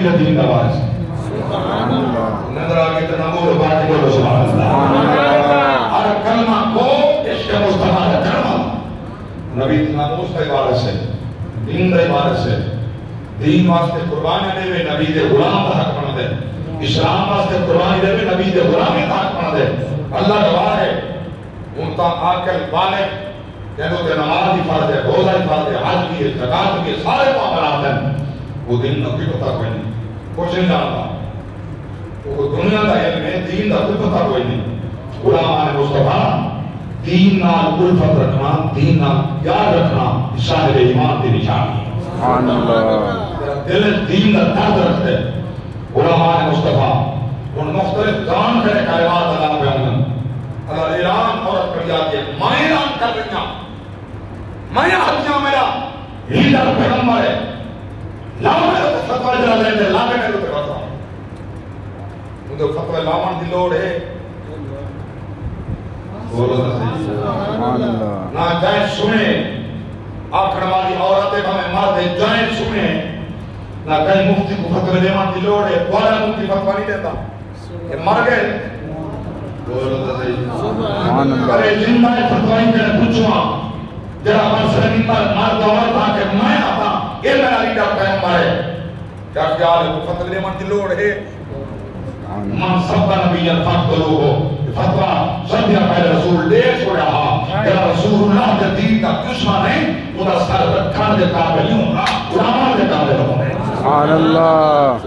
نبی کے دین کا وارث نظر آگے تو نمور بات بولو سبحان اللہ ہر کلمہ کو عشق مصطفیٰ کا کلمہ نبی ناموس کا وارث ہے دین کا وارث ہے دین واسطے قربانی دے وے نبی دے غلام کا حق بن دے اسلام واسطے قربانی دے وے نبی دے غلامی کا حق بن دے اللہ گواہ ہے ان کا عاقل بالغ جنہوں کے نماز ہی فرض ہے روزہ ہی فرض ہے حج کی ہے زکات کی ہے سارے معاملات ہیں وہ دین کا کوئی پتہ کوئی نہیں کچھ نہیں جانتا وہ دنیا کا علم ہے دین کا کوئی پتہ کوئی نہیں غلامان مصطفیٰ دین نال الفت رکھنا دین نال یاد رکھنا صاحب ایمان کی نشانی ہے سبحان اللہ دل دین کا درد رکھتے علماء مصطفیٰ ان مختلف جان کرے کلمات اللہ پہ ہوں اللہ اعلان عورت کر جاتی ہے میں اعلان کر رہی ہوں میں حقیاں میرا لیڈر پیغمبر ہے لاؤ میں تو فتوہ جلا لیتے لاغے میں تو فتوہ ان تو فتوہ لاؤن دی لوڑ ہے بولو سبحان اللہ نہ جائے سنے آکھر والی عورتیں ہمیں مرد جائیں سنے نہ کہیں مفتی کو فتوہ دیوان دی لوڑ ہے والا مفتی فتوہ نہیں دیتا کہ مر گئے بولو تو سبحان اللہ کرے زندہ فتوہ کے پوچھوا جرا منصر مرد عورت آکے میں آتا یہ میرا لیڈر پیغمبر ہے کیا خیال ہے وہ فتوہ دیوان دی لوڑ ہے من سب کا نبی الفاق کرو ہو فتوہ سب یا پہلے رسول دے چھوڑا ہا جرا رسول اللہ کے دین کا دشمن ہے وہ سر رکھان دے قابل نہیں ہونا علماء دے قابل ہونے سبحان اللہ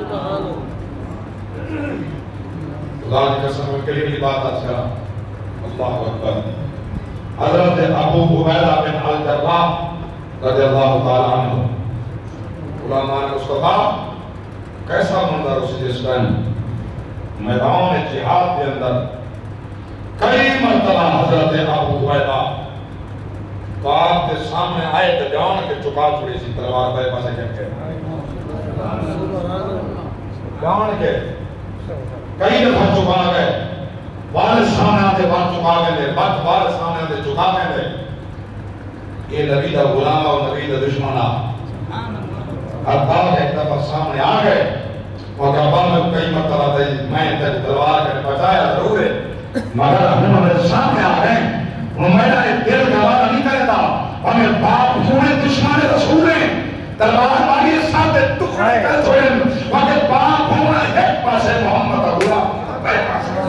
خدا کی قسم کے لیے یہ بات اچھا اللہ اکبر حضرت ابو عبیدہ بن الجراح رضی اللہ تعالی عنہ علماء مصطفیٰ کیسا منظر اسے جس ٹائم میدان جہاد کے اندر کئی مرتبہ حضرت ابو عبیدہ باپ کے سامنے آئے تو جان کے چکا چھوڑی سی تلوار پہ پاسے کر کے جان کے کئی دفعہ چکا گئے والد سامنے آتے بات چکا گئے بات والد سامنے آتے چکا گئے یہ نبی دا غلام اور نبی دا دشمنہ عباد ایک دفعہ سامنے آ گئے اور عباد میں کئی مرتبہ تھی میں تک تلوار کے بچایا ضرور ہے مگر انہوں نے سامنے آ گئے انہوں میرا ایک دل گوارا نہیں کرتا ہمیں باپ ہونے دشمن رسول ہیں تلوار ماری ساتھ ٹکڑے کر دوئے مگر باپ ہونا ایک پاس ہے محمد اللہ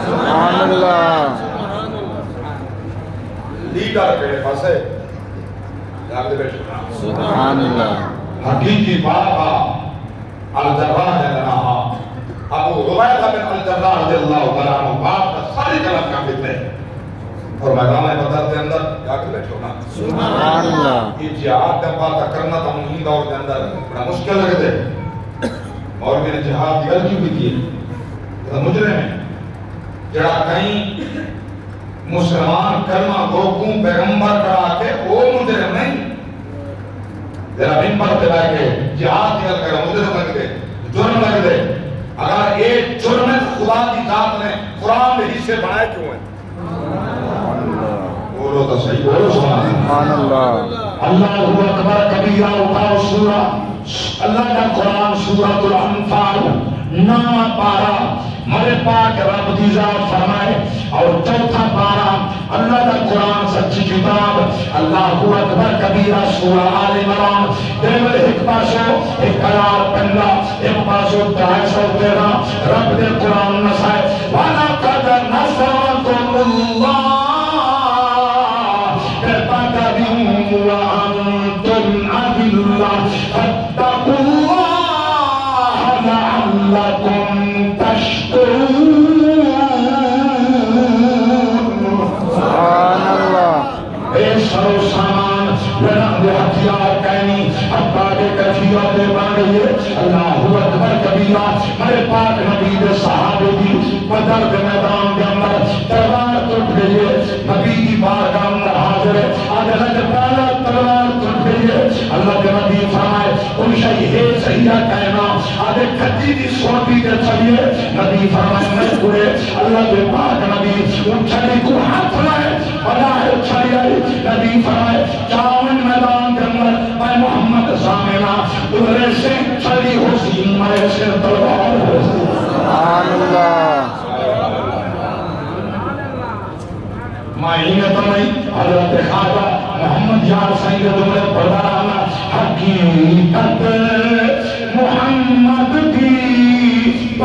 سبحان اللہ لیڈر کے پاس ہے سبحان اللہ حقیقی بابا الجراح جنہا ابو عبیدہ بن الجراح رضی اللہ تعالیٰ عنہ باپ کا ساری کلام کا فکر ہے اور میدان بدر کے اندر جا کے بیٹھو نا سبحان اللہ یہ جہاد کا بات کرنا تھا انہی دور کے اندر بڑا مشکل لگتے اور میرے جہاد کی غلطی بھی کی ہے مجرم ہے جڑا کہیں مسلمان کلمہ روکوں پیغمبر کرا کے وہ مجرم نہیں ذرا منبر پہ بیٹھ کے جہاد نکل کر مجرم لگ دے جرم لگ دے اگر ایک جرم ہے تو خدا کی ذات نے قرآن میں حصے بنائے کیوں ہیں بولو تو صحیح بولو سبحان اللہ اللہ اکبر کبیرہ اٹھاؤ سورہ اللہ کا قرآن سورۃ الانفال 9 پارہ ہمارے پاک رب دی ذات فرمائے اور 4 پارہ اللہ کا قرآن سچی کتاب اللہ اکبر کبیرہ سورہ آل عمران دیول ایک پاسو ایک قرار پنگا ایک پاسو 213 رب دے قرآن نسائے وَلَقَدْ نَصَرَكُمُ اللَّهُ بِبَدْرٍ وَأَنْتُمْ أَذِلَّةٌ فَاتَّقُوا اللَّهَ لَعَلَّكُمْ سرو سامان لنم دے ہتھیار کہنی حباد کفیات بن گئی اللہ اکبر کبیرہ میرے پاک نبی دے صحابے دی بدر دے میدان دے اندر تلوار ٹوٹ گئی نبی کی بارگاہ اندر حاضر ہے آج اللہ کے پالا تلوار ٹوٹ گئی اللہ کے نبی فرمائے ان شئی ہے صحیحہ کہنا آج کھٹی دی سوٹی دے چلیے نبی فرمائے میں پورے اللہ کے پاک نبی ان چھلی کو ہاتھ لائے اللہ چھلی آئی نبی فرمائے جاؤن میدان کے اندر میں محمد سامنا دورے سے چلی حسین میں ایسے تلوار ہے سبحان اللہ معینت میں حضرت خواجہ محمد یار سید میں پڑھانا حقیقت محمد کی